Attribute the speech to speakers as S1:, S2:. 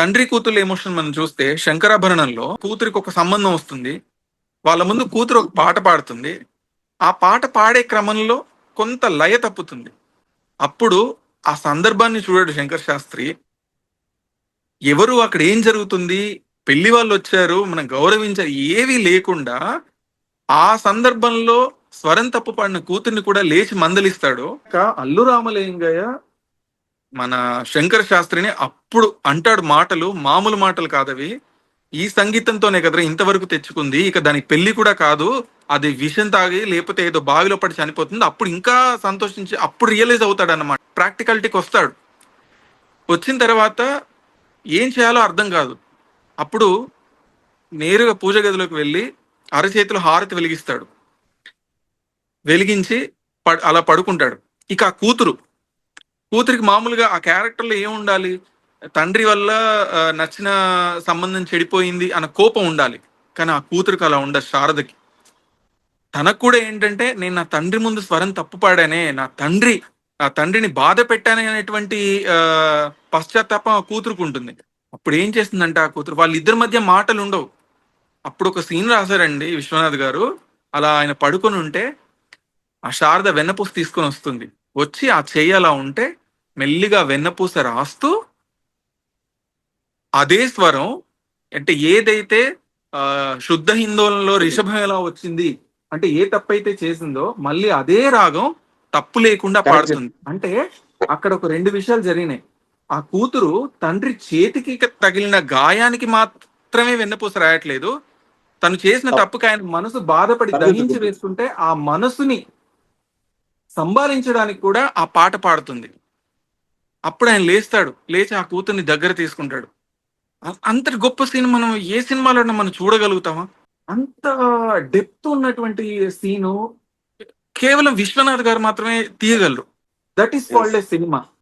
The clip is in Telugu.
S1: తండ్రి కూతురు ఎమోషన్ మనం చూస్తే శంకరాభరణంలో కూతురికి ఒక సంబంధం వస్తుంది. వాళ్ళ ముందు కూతురు ఒక పాట పాడుతుంది. ఆ పాట పాడే క్రమంలో కొంత లయ తప్పుతుంది. అప్పుడు ఆ సందర్భాన్ని చూడడు శంకర్ శాస్త్రి. ఎవరు అక్కడ ఏం జరుగుతుంది? పెళ్లి వాళ్ళు వచ్చారు, మనం గౌరవించాలి ఏవీ లేకుండా ఆ సందర్భంలో స్వరం తప్పు పాడిన కూతుర్ని కూడా లేచి మందలిస్తాడు. ఇంకా అల్లు రామలింగయ్య మన శంకర శాస్త్రిని అప్పుడు అంటాడు మాటలు, మామూలు మాటలు కాదవి. ఈ సంగీతంతోనే కదరా ఇంతవరకు తెచ్చుకుంది. ఇక దానికి పెళ్లి కూడా కాదు. అది విషం తాగి లేకపోతే ఏదో బావిలో పడి చనిపోతుంది. అప్పుడు ఇంకా సంతోషించి అప్పుడు రియలైజ్ అవుతాడు అన్నమాట. ప్రాక్టికాలిటీకి వస్తాడు. వచ్చిన తర్వాత ఏం చేయాలో అర్థం కాదు. అప్పుడు నేరుగా పూజ గదిలోకి వెళ్ళి అరచేతిలో హారతి వెలిగిస్తాడు. వెలిగించి అలా పడుకుంటాడు. ఇక ఆ కూతురికి మామూలుగా ఆ క్యారెక్టర్లో ఏం ఉండాలి? తండ్రి వల్ల నచ్చిన సంబంధం చెడిపోయింది అన్న కోపం ఉండాలి. కానీ ఆ కూతురికి అలా ఉండదు శారదకి. తనకు కూడా ఏంటంటే నేను నా తండ్రి ముందు స్వరం తప్పు పాడానే, నా తండ్రిని బాధ పెట్టానే అనేటువంటి ఆ పశ్చాత్తాపం ఆ కూతురుకు ఉంటుంది. అప్పుడు ఏం చేస్తుందంటే ఆ కూతురు వాళ్ళిద్దరి మధ్య మాటలు ఉండవు. అప్పుడు ఒక సీన్ రాశారండి విశ్వనాథ్ గారు. అలా ఆయన పడుకొని ఉంటే ఆ శారద వెన్నపూస తీసుకొని వస్తుంది. వచ్చి ఆ చెయ్యి అలా ఉంటే మెల్లిగా వెన్నపూస రాస్తూ అదే స్వరం, అంటే ఏదైతే శుద్ధ హిందోళంలో రిషభం ఎలా వచ్చింది అంటే ఏ తప్పైతే చేసిందో మళ్ళీ అదే రాగం తప్పు లేకుండా
S2: కరెక్ట్.
S1: పాడుతుంది. అంటే అక్కడ ఒక రెండు విషయాలు జరిగినాయి. ఆ కూతురు తండ్రి చేతికి తగిలిన గాయానికి మాత్రమే వెన్నపూస రాయట్లేదు, తను చేసిన తప్పుకి ఆయన మనసు బాధపడి దహించి
S2: సరిదిద్దుకుంది.
S1: వేస్తుంటే ఆ మనసుని సంభాళించడానికి కూడా ఆ పాట పాడుతుంది. అప్పుడు ఆయన లేస్తాడు, లేచి ఆ కూతుర్ని దగ్గర తీసుకుంటాడు. అంతటి గొప్ప సీన్ మనం ఏ సినిమాలో మనం చూడగలుగుతామా? అంత డెప్త్ ఉన్నటువంటి సీను కేవలం విశ్వనాథ్ గారు మాత్రమే తీయగలరు. That is
S2: Yes.
S1: Called a cinema.